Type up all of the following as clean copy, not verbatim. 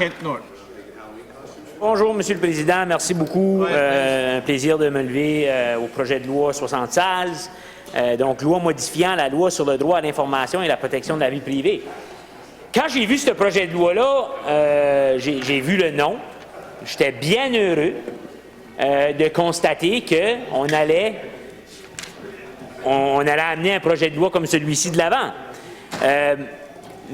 Kent North. Bonjour, Monsieur le Président. Merci beaucoup. Un plaisir de me lever au projet de loi 76. Donc, loi modifiant la loi sur le droit à l'information et la protection de la vie privée. Quand j'ai vu ce projet de loi-là, j'ai vu le nom. J'étais bien heureux de constater qu'on allait amener un projet de loi comme celui-ci de l'avant.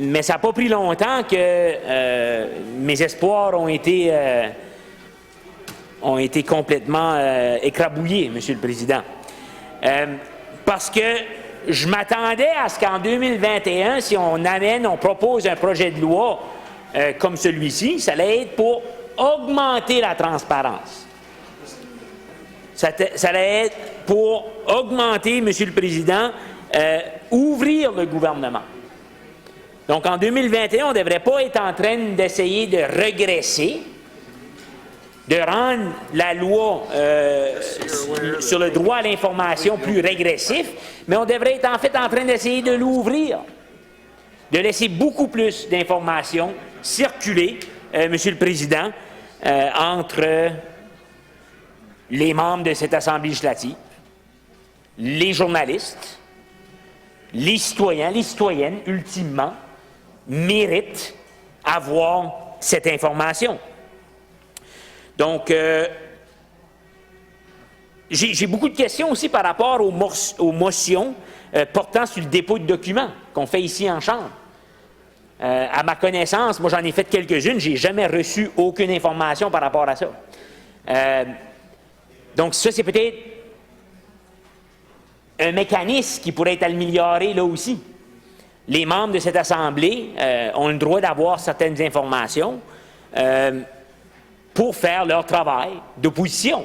Mais ça n'a pas pris longtemps que mes espoirs ont été complètement écrabouillés, Monsieur le Président. Parce que je m'attendais à ce qu'en 2021, si on propose un projet de loi comme celui-ci, ça allait être pour augmenter la transparence. Ça allait être pour augmenter, Monsieur le Président, ouvrir le gouvernement. Donc, en 2021, on ne devrait pas être en train d'essayer de régresser, de rendre la loi sur le droit à l'information plus régressif, mais on devrait être en fait en train d'essayer de l'ouvrir, de laisser beaucoup plus d'informations circuler, Monsieur le Président, entre les membres de cette Assemblée législative, les journalistes, les citoyens, les citoyennes, ultimement, méritent avoir cette information. Donc, j'ai beaucoup de questions aussi par rapport aux motions portant sur le dépôt de documents qu'on fait ici en Chambre. À ma connaissance, moi j'en ai fait quelques-unes, je n'ai jamais reçu aucune information par rapport à ça. Donc ça, c'est peut-être un mécanisme qui pourrait être amélioré là aussi. Les membres de cette Assemblée ont le droit d'avoir certaines informations pour faire leur travail d'opposition.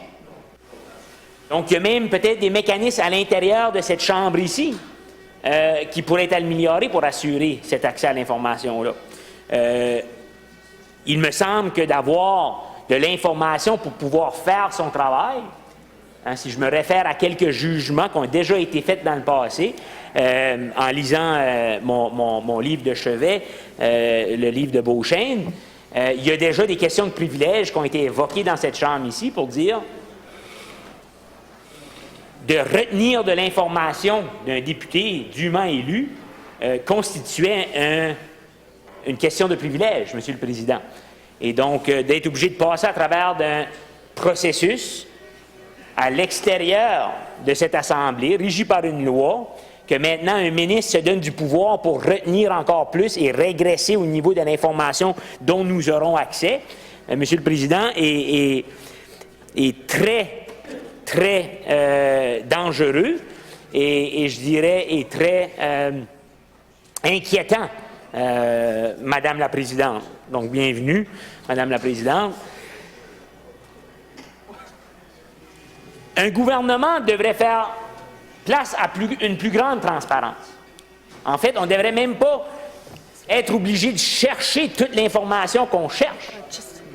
Donc, il y a même peut-être des mécanismes à l'intérieur de cette Chambre ici qui pourraient être améliorés pour assurer cet accès à l'information-là. Il me semble que d'avoir de l'information pour pouvoir faire son travail, hein, si je me réfère à quelques jugements qui ont déjà été faits dans le passé, en lisant mon livre de chevet, le livre de Beauchesne, il y a déjà des questions de privilèges qui ont été évoquées dans cette Chambre ici pour dire de retenir de l'information d'un député dûment élu constituait une question de privilège, Monsieur le Président. Et donc, d'être obligé de passer à travers d'un processus à l'extérieur de cette Assemblée, régi par une loi, que maintenant un ministre se donne du pouvoir pour retenir encore plus et régresser au niveau de l'information dont nous aurons accès, Monsieur le Président, est très, très dangereux et je dirais est très inquiétant, Madame la Présidente. Donc, bienvenue, Madame la Présidente. Un gouvernement devrait faire place à une plus grande transparence. En fait, on ne devrait même pas être obligé de chercher toute l'information qu'on cherche.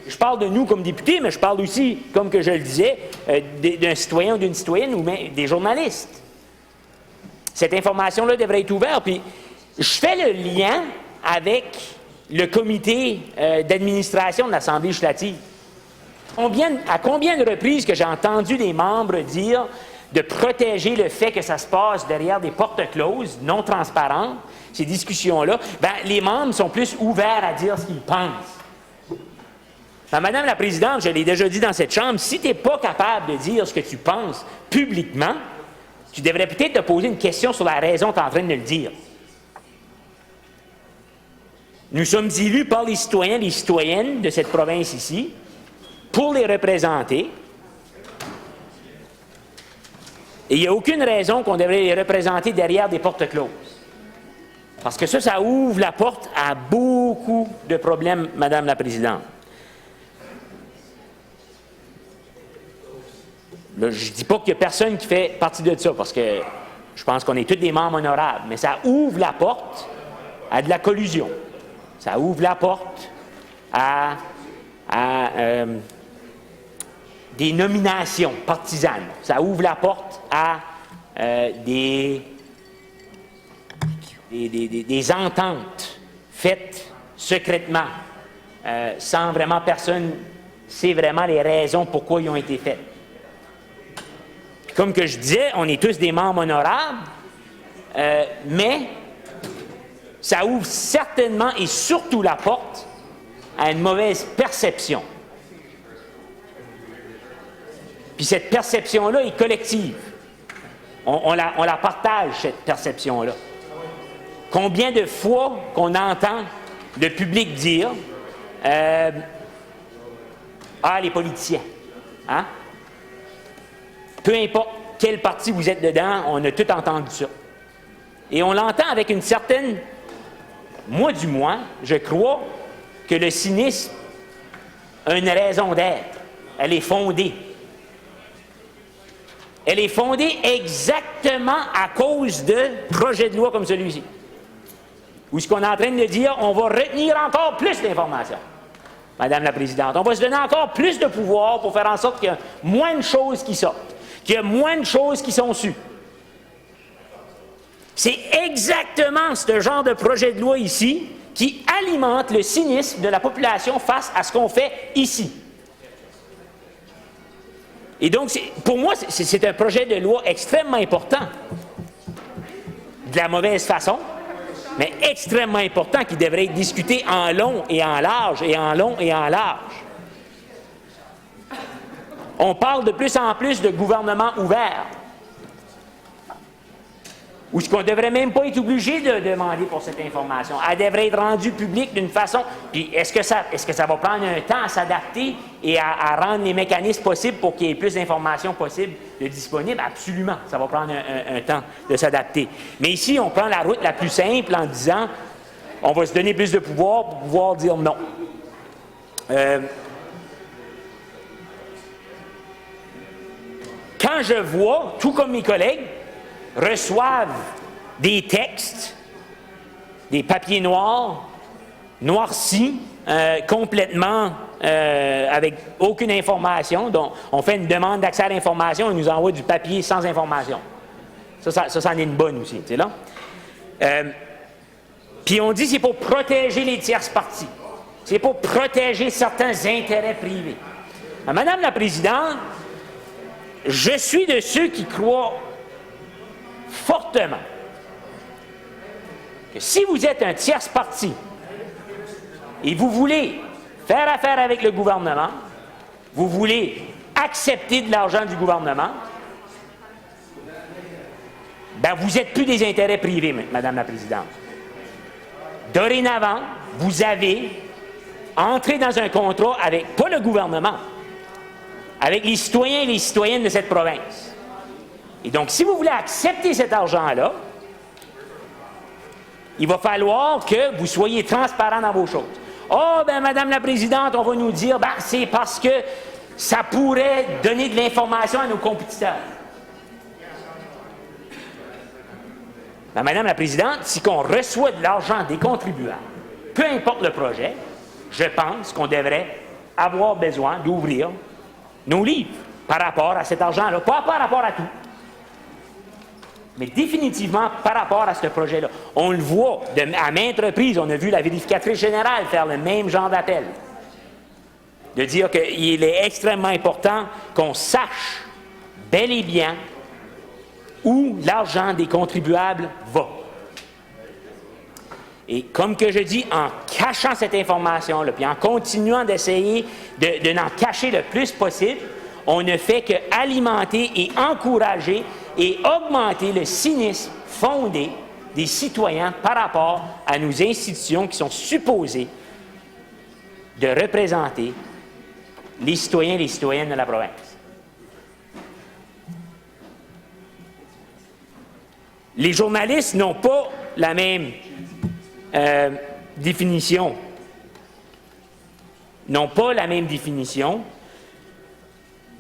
Je parle de nous comme députés, mais je parle aussi, comme que je le disais, d'un citoyen ou d'une citoyenne ou même des journalistes. Cette information-là devrait être ouverte. Puis, je fais le lien avec le comité d'administration de l'Assemblée législative. À combien de reprises que j'ai entendu des membres dire de protéger le fait que ça se passe derrière des portes closes, non transparentes, ces discussions-là, ben, les membres sont plus ouverts à dire ce qu'ils pensent. Ben, Madame la Présidente, je l'ai déjà dit dans cette Chambre, si tu n'es pas capable de dire ce que tu penses publiquement, tu devrais peut-être te poser une question sur la raison que tu es en train de le dire. Nous sommes élus par les citoyens et les citoyennes de cette province ici pour les représenter. Et il n'y a aucune raison qu'on devrait les représenter derrière des portes closes. Parce que ça ouvre la porte à beaucoup de problèmes, Madame la Présidente. Là, je ne dis pas qu'il n'y a personne qui fait partie de ça, parce que je pense qu'on est tous des membres honorables, mais ça ouvre la porte à de la collusion. Ça ouvre la porte à des nominations partisanes. Ça ouvre la porte à des ententes faites secrètement sans vraiment personne sait vraiment les raisons pourquoi ils ont été faits. Comme que je disais, on est tous des membres honorables, mais ça ouvre certainement et surtout la porte à une mauvaise perception. Puis cette perception-là est collective. On la partage, cette perception-là. Combien de fois qu'on entend le public dire « Ah, les politiciens! Hein? » Peu importe quel parti vous êtes dedans, on a tout entendu ça. Et on l'entend avec une certaine... Moi, du moins, je crois que le cynisme a une raison d'être. Elle est fondée. Elle est fondée exactement à cause de projets de loi comme celui-ci. Où ce qu'on est en train de dire, on va retenir encore plus d'informations. Madame la Présidente, on va se donner encore plus de pouvoir pour faire en sorte qu'il y a moins de choses qui sortent, qu'il y a moins de choses qui sont sues. C'est exactement ce genre de projet de loi ici qui alimente le cynisme de la population face à ce qu'on fait ici. Et donc, pour moi, c'est un projet de loi extrêmement important. De la mauvaise façon, mais extrêmement important qui devrait être discuté en long et en large, et en long et en large. On parle de plus en plus de gouvernement ouvert, où ce qu'on ne devrait même pas être obligé de demander pour cette information. Elle devrait être rendue publique d'une façon... Puis est-ce que ça va prendre un temps à s'adapter et à rendre les mécanismes possibles pour qu'il y ait plus d'informations possibles de disponibles? Absolument, ça va prendre un temps de s'adapter. Mais ici, on prend la route la plus simple en disant on va se donner plus de pouvoir pour pouvoir dire non. Quand je vois, tout comme mes collègues, reçoivent des textes, des papiers noirs, noircis, complètement avec aucune information. Donc, on fait une demande d'accès à l'information, on nous envoie du papier sans information. Ça en est une bonne aussi, tu sais là. Puis on dit que c'est pour protéger les tierces parties. C'est pour protéger certains intérêts privés. Madame la Présidente, je suis de ceux qui croient fortement que si vous êtes un tierce parti et vous voulez faire affaire avec le gouvernement, vous voulez accepter de l'argent du gouvernement, ben vous n'êtes plus des intérêts privés, Madame la Présidente. Dorénavant, vous avez entré dans un contrat avec, pas le gouvernement, avec les citoyens et les citoyennes de cette province. Et donc, si vous voulez accepter cet argent-là, il va falloir que vous soyez transparent dans vos choses. « ben Madame la Présidente, on va nous dire, c'est parce que ça pourrait donner de l'information à nos compétiteurs. » Madame la Présidente, si on reçoit de l'argent des contribuables, peu importe le projet, je pense qu'on devrait avoir besoin d'ouvrir nos livres par rapport à cet argent-là, pas par rapport à tout. Mais définitivement par rapport à ce projet-là. On le voit à maintes reprises, on a vu la vérificatrice générale faire le même genre d'appel. De dire qu'il est extrêmement important qu'on sache bel et bien où l'argent des contribuables va. Et comme que je dis, en cachant cette information-là, puis en continuant d'essayer de n'en cacher le plus possible, on ne fait qu'alimenter et encourager et augmenter le cynisme fondé des citoyens par rapport à nos institutions qui sont supposées de représenter les citoyens et les citoyennes de la province. Les journalistes n'ont pas la même définition. N'ont pas la même définition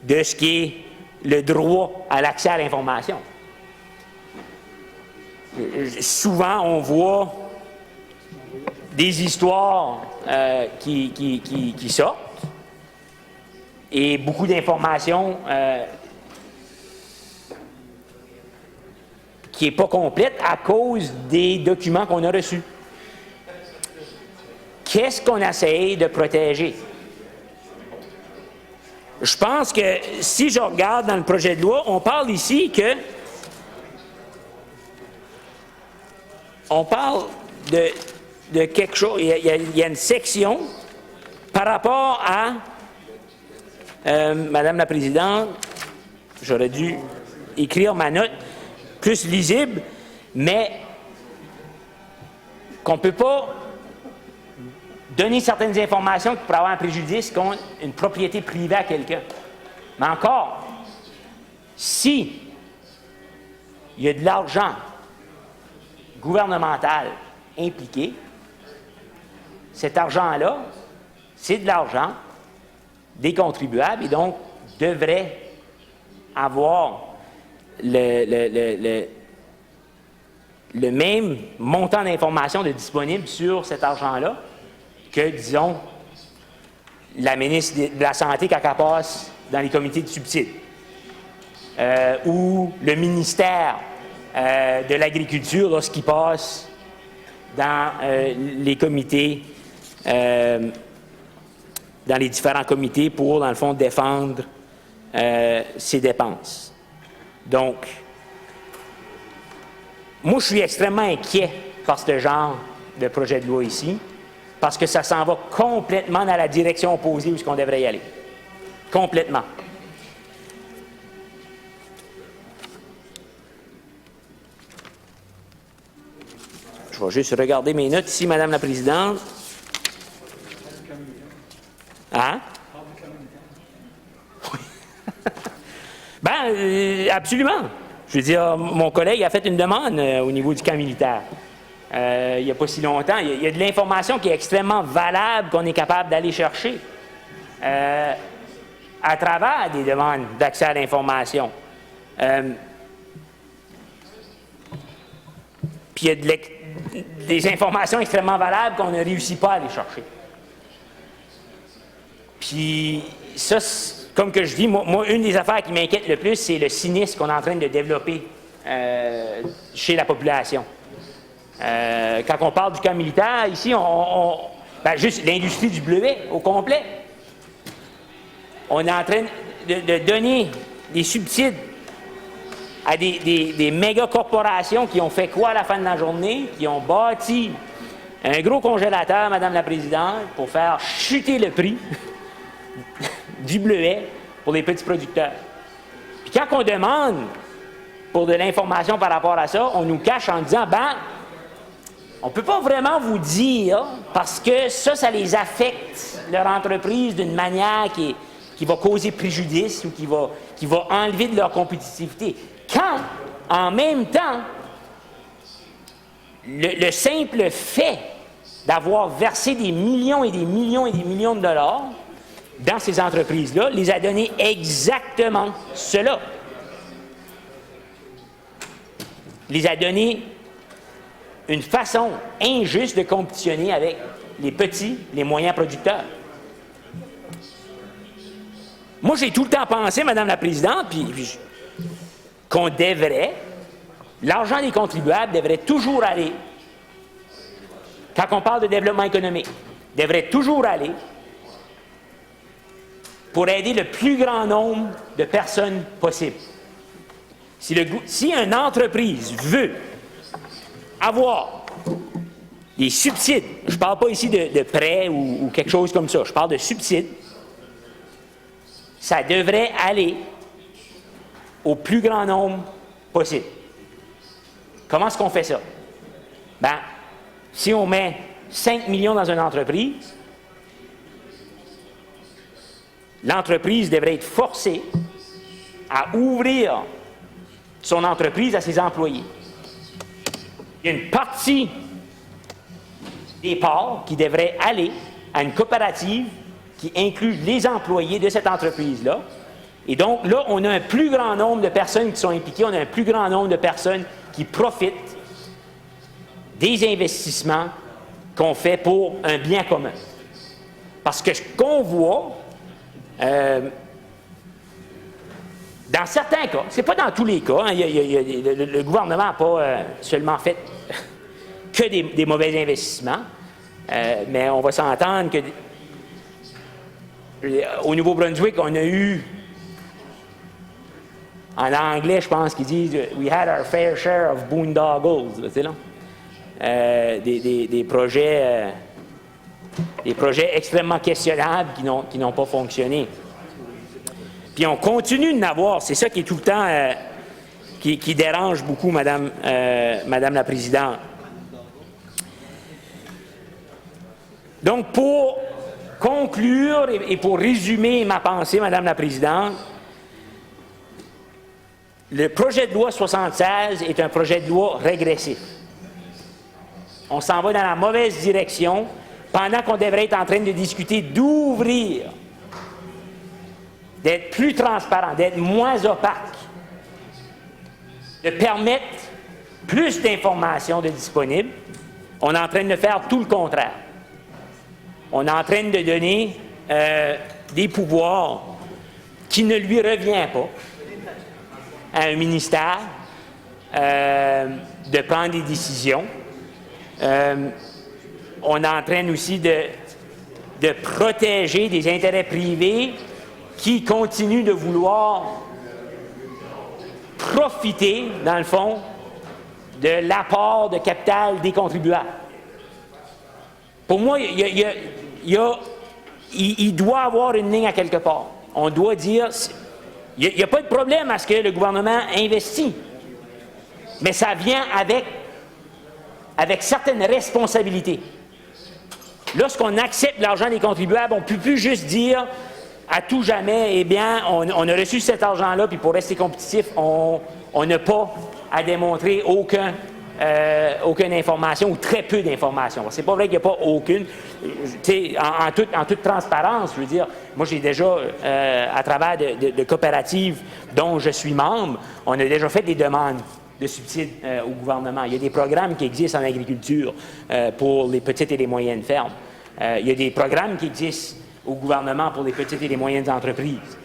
de ce qui est le droit à l'accès à l'information. Souvent, on voit des histoires qui sortent et beaucoup d'informations qui n'est pas complète à cause des documents qu'on a reçus. qu'est-ce qu'on essaye de protéger? Je pense que si je regarde dans le projet de loi, on parle ici que on parle de quelque chose, il y a une section par rapport à Madame la Présidente, j'aurais dû écrire ma note plus lisible, mais qu'on ne peut pas donner certaines informations qui pourraient avoir un préjudice contre une propriété privée à quelqu'un. Mais encore, si il y a de l'argent gouvernemental impliqué, cet argent-là, c'est de l'argent des contribuables et donc devrait avoir le même montant d'informations disponible sur cet argent-là que, disons, la ministre de la Santé quand elle passe dans les comités de subsides, ou le ministère de l'Agriculture lorsqu'il passe dans les comités, dans les différents comités pour, dans le fond, défendre ses dépenses. Donc, moi, je suis extrêmement inquiet par ce genre de projet de loi ici, parce que ça s'en va complètement dans la direction opposée où est-ce qu'on devrait y aller. Complètement. Je vais juste regarder mes notes ici, Madame la Présidente. Hein? Oui. Ben, absolument. Je veux dire, mon collègue a fait une demande au niveau du camp militaire. Il n'y a pas si longtemps. Il y a de l'information qui est extrêmement valable qu'on est capable d'aller chercher à travers des demandes d'accès à l'information. Puis il y a des informations extrêmement valables qu'on ne réussit pas à aller chercher. Puis ça, comme que je dis, moi, une des affaires qui m'inquiète le plus, c'est le cynisme qu'on est en train de développer chez la population. Quand on parle du camp militaire, ici, ben juste l'industrie du bleuet au complet. On est en train de donner des subsides à des méga corporations qui ont fait quoi à la fin de la journée? Qui ont bâti un gros congélateur, Madame la Présidente, pour faire chuter le prix du bleuet pour les petits producteurs. Puis quand on demande pour de l'information par rapport à ça, on nous cache en disant, ben, on ne peut pas vraiment vous dire parce que ça les affecte, leur entreprise, d'une manière qui va causer préjudice ou qui va enlever de leur compétitivité. Quand, en même temps, le simple fait d'avoir versé des millions et des millions et des millions de dollars dans ces entreprises-là les a donné exactement cela. Les a donné une façon injuste de compétitionner avec les petits, les moyens producteurs. Moi, j'ai tout le temps pensé, Madame la Présidente, qu'on devrait, l'argent des contribuables devrait toujours aller, quand on parle de développement économique, devrait toujours aller pour aider le plus grand nombre de personnes possible. Si une entreprise veut avoir des subsides, je ne parle pas ici de prêts ou quelque chose comme ça, je parle de subsides, ça devrait aller au plus grand nombre possible. Comment est-ce qu'on fait ça? Ben, si on met 5 millions dans une entreprise, l'entreprise devrait être forcée à ouvrir son entreprise à ses employés. Il y a une partie des parts qui devrait aller à une coopérative qui inclut les employés de cette entreprise-là. Et donc, là, on a un plus grand nombre de personnes qui sont impliquées, on a un plus grand nombre de personnes qui profitent des investissements qu'on fait pour un bien commun. Parce que ce qu'on voit, dans certains cas, c'est pas dans tous les cas, hein, le gouvernement n'a pas seulement fait que des mauvais investissements. Mais on va s'entendre que au Nouveau-Brunswick, on a eu, en anglais, je pense qu'ils disent « We had our fair share of boondoggles », c'est là. Des projets extrêmement questionnables qui n'ont pas fonctionné. Puis on continue de n'avoir, c'est ça qui est tout le temps, qui dérange beaucoup, Madame la Présidente. Donc, pour conclure et pour résumer ma pensée, Madame la Présidente, le projet de loi 76 est un projet de loi régressif. On s'en va dans la mauvaise direction pendant qu'on devrait être en train de discuter d'ouvrir, d'être plus transparent, d'être moins opaque, de permettre plus d'informations de disponibles. On est en train de faire tout le contraire. On est en train de donner des pouvoirs qui ne lui reviennent pas à un ministère de prendre des décisions. On est en train aussi de protéger des intérêts privés qui continuent de vouloir profiter, dans le fond, de l'apport de capital des contribuables. Pour moi, il doit y avoir une ligne à quelque part. On doit dire, il n'y a pas de problème à ce que le gouvernement investit, mais ça vient avec certaines responsabilités. Lorsqu'on accepte l'argent des contribuables, on ne peut plus juste dire à tout jamais, eh bien, on a reçu cet argent-là, puis pour rester compétitif, on n'a pas à démontrer aucune information ou très peu d'informations. C'est pas vrai qu'il n'y a pas aucune. En toute transparence, je veux dire, moi j'ai déjà, à travers de coopératives dont je suis membre, on a déjà fait des demandes de subsides au gouvernement. Il y a des programmes qui existent en agriculture pour les petites et les moyennes fermes. Il y a des programmes qui existent au gouvernement pour les petites et les moyennes entreprises.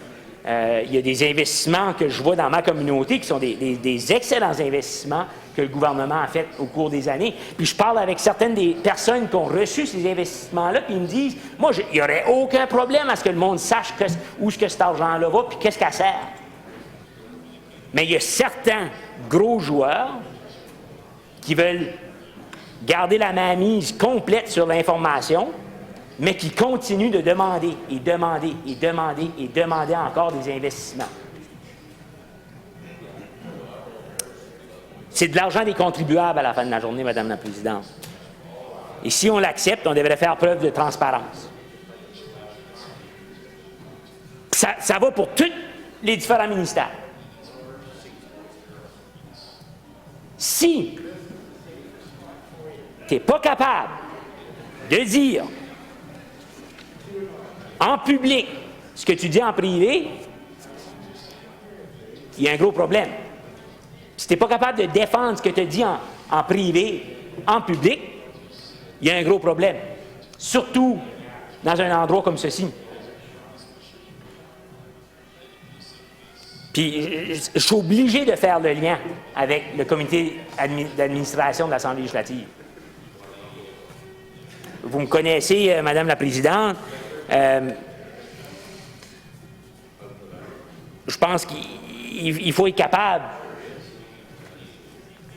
Il y a des investissements que je vois dans ma communauté qui sont des excellents investissements que le gouvernement a fait au cours des années. Puis je parle avec certaines des personnes qui ont reçu ces investissements-là, puis ils me disent, moi, il n'y aurait aucun problème à ce que le monde sache où est-ce que cet argent-là va, puis qu'est-ce qu'elle sert. Mais il y a certains gros joueurs qui veulent garder la mainmise complète sur l'information, mais qui continuent de demander et demander et demander et demander encore des investissements. C'est de l'argent des contribuables à la fin de la journée, Madame la Présidente. Et si on l'accepte, on devrait faire preuve de transparence. Ça va pour tous les différents ministères. Si tu n'es pas capable de dire en public ce que tu dis en privé, il y a un gros problème. Si tu n'es pas capable de défendre ce que tu dis en privé, en public, il y a un gros problème. Surtout dans un endroit comme ceci. Puis, je suis obligé de faire le lien avec le comité d'administration de l'Assemblée législative. Vous me connaissez, Madame la Présidente. Je pense qu'il faut être capable.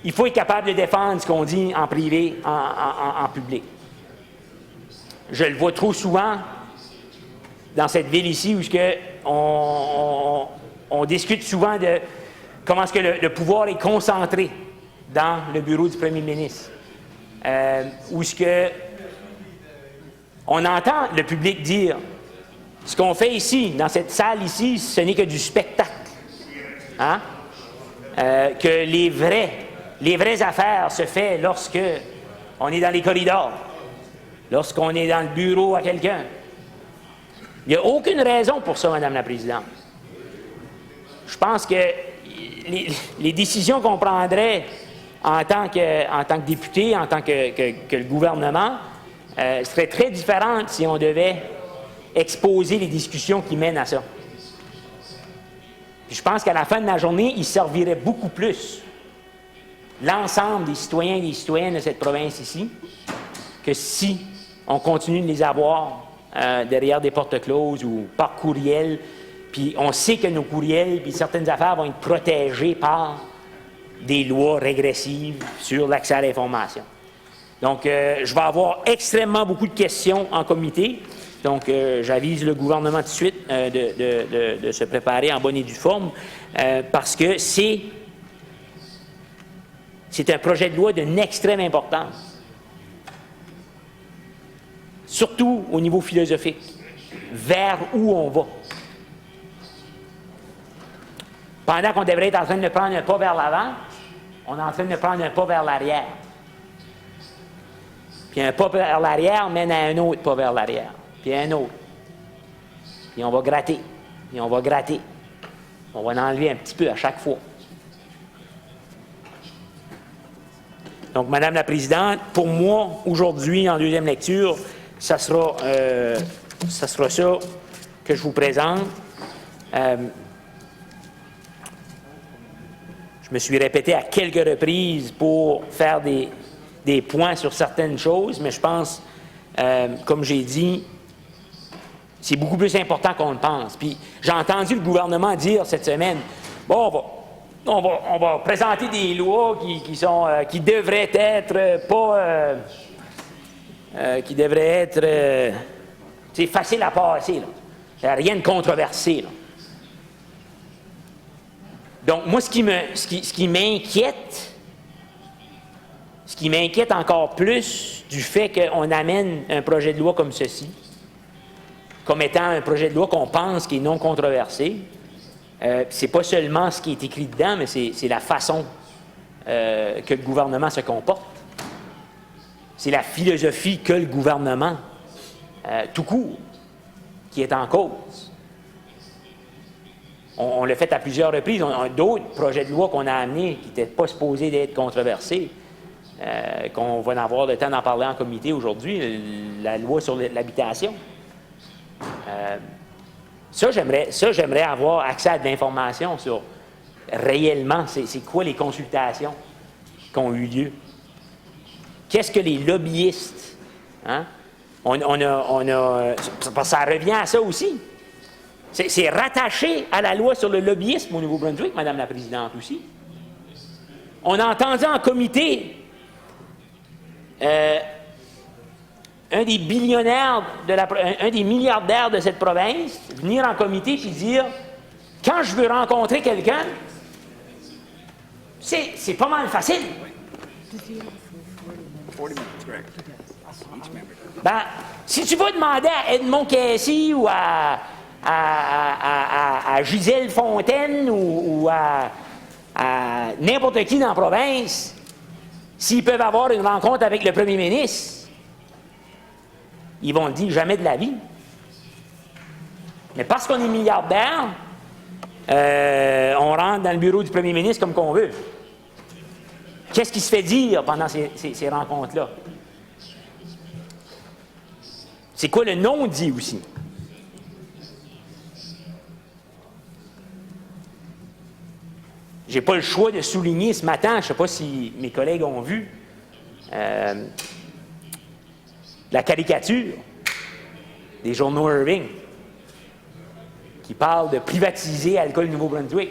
Il faut être capable de défendre ce qu'on dit en privé, en public. Je le vois trop souvent dans cette ville ici où on discute souvent de comment est-ce que le pouvoir est concentré dans le bureau du premier ministre. Où est-ce que on entend le public dire ce qu'on fait ici, dans cette salle ici, ce n'est que du spectacle. Hein? Que les vraies affaires se font lorsque on est dans les corridors, lorsqu'on est dans le bureau à quelqu'un. Il n'y a aucune raison pour ça, Madame la Présidente. Je pense que les décisions qu'on prendrait en tant que député, en tant que le gouvernement, seraient très différentes si on devait exposer les discussions qui mènent à ça. Puis je pense qu'à la fin de la journée, il servirait beaucoup plus l'ensemble des citoyens et des citoyennes de cette province ici que si on continue de les avoir derrière des portes closes ou par courriel. Puis on sait que nos courriels puis certaines affaires vont être protégées par des lois régressives sur l'accès à l'information. Donc, je vais avoir extrêmement beaucoup de questions en comité. Donc, j'avise le gouvernement tout de suite de se préparer en bonne et due forme parce que c'est un projet de loi d'une extrême importance. Surtout au niveau philosophique. Vers où on va. Pendant qu'on devrait être en train de prendre un pas vers l'avant, on est en train de prendre un pas vers l'arrière. Puis un pas vers l'arrière mène à un autre pas vers l'arrière. Puis un autre. Puis on va gratter. Puis on va gratter. On va en enlever un petit peu à chaque fois. Donc, Madame la Présidente, pour moi, aujourd'hui, en deuxième lecture, ça sera ça que je vous présente. Je me suis répété à quelques reprises pour faire des points sur certaines choses, mais je pense, comme j'ai dit, c'est beaucoup plus important qu'on le pense. Puis j'ai entendu le gouvernement dire cette semaine, bon, on va présenter des lois qui devraient être qui devraient être faciles à passer. Il n'y a rien de controversé. Là. Donc, moi, ce qui m'inquiète encore plus du fait qu'on amène un projet de loi comme ceci, comme étant un projet de loi qu'on pense qui est non controversé, c'est pas seulement ce qui est écrit dedans, mais c'est la façon que le gouvernement se comporte. C'est la philosophie que le gouvernement, tout court, qui est en cause. On l'a fait à plusieurs reprises. On a d'autres projets de loi qu'on a amenés qui n'étaient pas supposés d'être controversés, qu'on va en avoir le temps d'en parler en comité aujourd'hui, la loi sur l'habitation. Ça, j'aimerais avoir accès à de l'information sur réellement, c'est quoi les consultations qui ont eu lieu. Qu'est-ce que les lobbyistes, hein? Ça revient à ça aussi. C'est rattaché à la loi sur le lobbyisme au Nouveau-Brunswick, Madame la Présidente, aussi. On a entendu en comité un des billionnaires, un des milliardaires de cette province venir en comité et dire « Quand je veux rencontrer quelqu'un, c'est pas mal facile. » Ben, si tu vas demander à Edmond Casey ou à Gisèle Fontaine ou à n'importe qui dans la province, s'ils peuvent avoir une rencontre avec le premier ministre, ils vont le dire jamais de la vie. Mais parce qu'on est milliardaire, on rentre dans le bureau du premier ministre comme qu'on veut. Qu'est-ce qui se fait dire pendant ces rencontres-là? C'est quoi le non-dit aussi? J'ai pas le choix de souligner ce matin, je ne sais pas si mes collègues ont vu, la caricature des journaux Irving qui parle de privatiser Alcool Nouveau-Brunswick.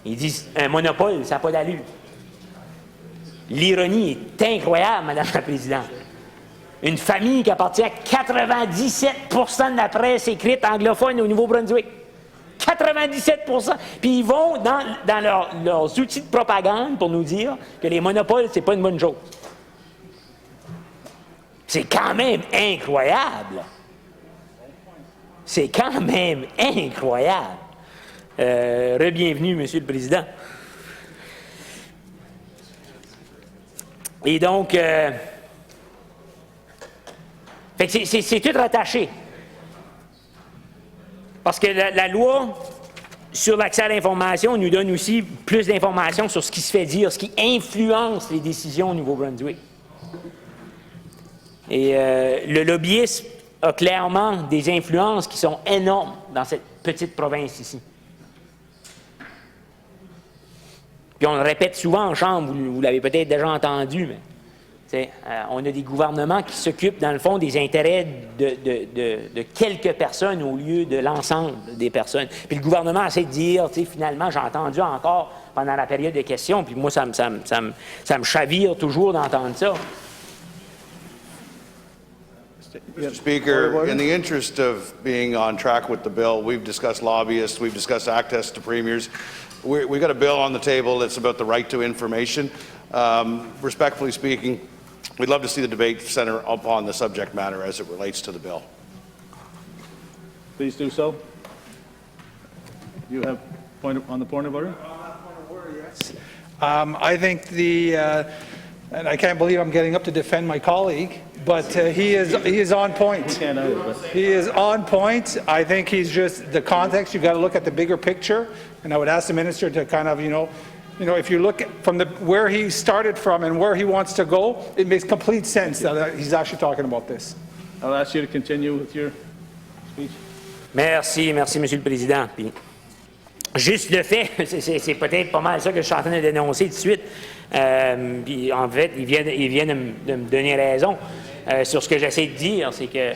Ils disent un monopole, ça n'a pas d'allure. L'ironie est incroyable, Madame la Présidente. Une famille qui appartient à 97% de la presse écrite anglophone au Nouveau-Brunswick. 97%. Puis ils vont dans leurs outils de propagande pour nous dire que les monopoles, c'est pas une bonne chose. C'est quand même incroyable. C'est quand même incroyable. Re-bienvenue, Monsieur le Président. Et donc, fait que c'est tout rattaché. Parce que la loi sur l'accès à l'information nous donne aussi plus d'informations sur ce qui se fait dire, ce qui influence les décisions au Nouveau-Brunswick. Et le lobbyisme a clairement des influences qui sont énormes dans cette petite province ici. Puis on le répète souvent en chambre, vous l'avez peut-être déjà entendu, mais On a des gouvernements qui s'occupent, dans le fond, des intérêts de quelques personnes au lieu de l'ensemble des personnes. Puis le gouvernement essaie de dire, finalement, j'ai entendu encore pendant la période de questions, puis moi, ça me chavire toujours d'entendre ça. Mr. Speaker, in the interest of being on track with the bill, we've discussed lobbyists, we've discussed access to premiers. We've got a bill on the table that's about the right to information. Respectfully speaking, we'd love to see the debate center upon the subject matter as it relates to the bill. Please do so. You have on the point of order? I think and I can't believe I'm getting up to defend my colleague, but he is on point. He is on point. I think he's just the context. You've got to look at the bigger picture, and I would ask the minister to kind of, if you look from where he started from and where he wants to go, it makes complete sense that he's actually talking about this. I'll ask you to continue with your speech. Merci, Monsieur le Président. Puis, juste le fait, c'est peut-être pas mal ça que je suis en train de dénoncer tout de suite. Puis en fait, il vient de me donner raison sur ce que j'essaie de dire, c'est que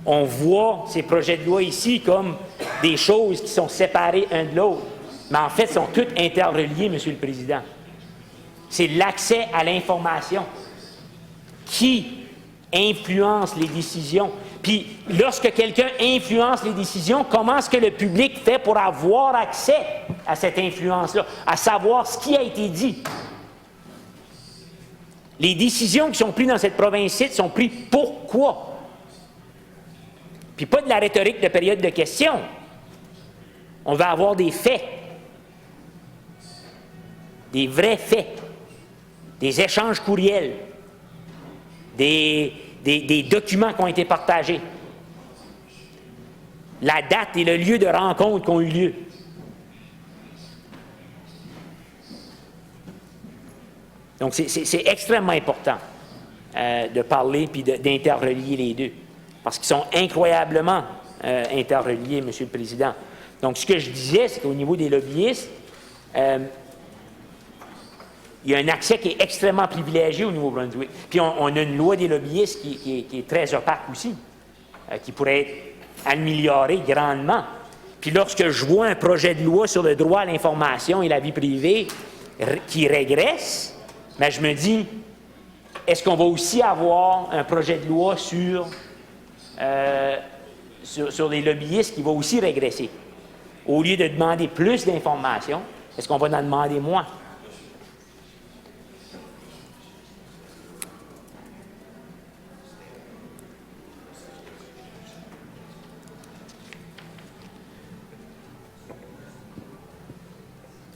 on voit ces projets de loi ici comme des choses qui sont séparées un de l'autre, mais en fait, sont toutes interreliées, Monsieur le Président. C'est l'accès à l'information qui influence les décisions. Puis, lorsque quelqu'un influence les décisions, comment est-ce que le public fait pour avoir accès à cette influence-là, à savoir ce qui a été dit? Les décisions qui sont prises dans cette province-ci sont prises pourquoi? Puis pas de la rhétorique de période de questions. On va avoir des faits. Des vrais faits. Des échanges courriels. Des documents qui ont été partagés, la date et le lieu de rencontre qui ont eu lieu. Donc, c'est extrêmement important de parler puis d'interrelier les deux, parce qu'ils sont incroyablement interreliés, Monsieur le Président. Donc, ce que je disais, c'est qu'au niveau des lobbyistes, il y a un accès qui est extrêmement privilégié au Nouveau-Brunswick. Puis on a une loi des lobbyistes qui est très opaque aussi, qui pourrait être améliorée grandement. Puis lorsque je vois un projet de loi sur le droit à l'information et la vie privée qui régresse, bien, je me dis, est-ce qu'on va aussi avoir un projet de loi sur les lobbyistes qui va aussi régresser? Au lieu de demander plus d'informations, est-ce qu'on va en demander moins?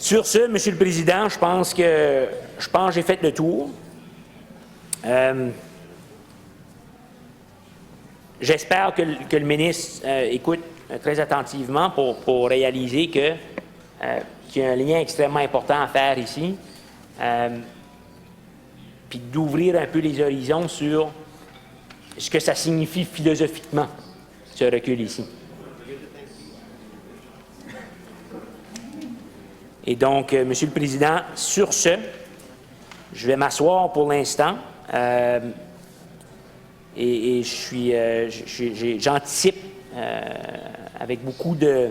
Sur ce, Monsieur le Président, je pense que j'ai fait le tour. J'espère que le ministre écoute très attentivement pour réaliser qu'il y a un lien extrêmement important à faire ici, puis d'ouvrir un peu les horizons sur ce que ça signifie philosophiquement, ce recul ici. Et donc, Monsieur le Président, sur ce, je vais m'asseoir pour l'instant et j'anticipe avec beaucoup de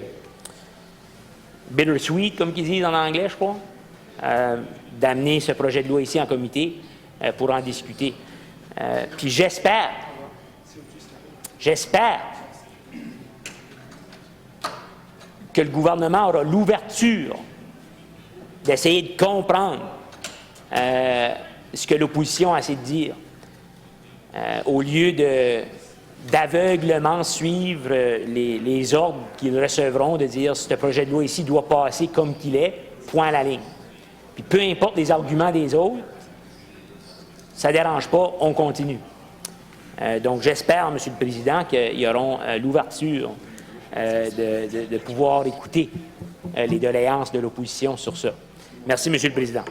bittersweet, comme ils disent en anglais, je crois, d'amener ce projet de loi ici en comité pour en discuter. Puis j'espère que le gouvernement aura l'ouverture d'essayer de comprendre ce que l'opposition a essayé de dire, au lieu d'aveuglement suivre les ordres qu'ils recevront, de dire ce projet de loi ici doit passer comme qu'il est, point à la ligne. Puis peu importe les arguments des autres, ça ne dérange pas, on continue. Donc j'espère, Monsieur le Président, qu'ils auront l'ouverture de pouvoir écouter les doléances de l'opposition sur ça. Merci, Monsieur le Président.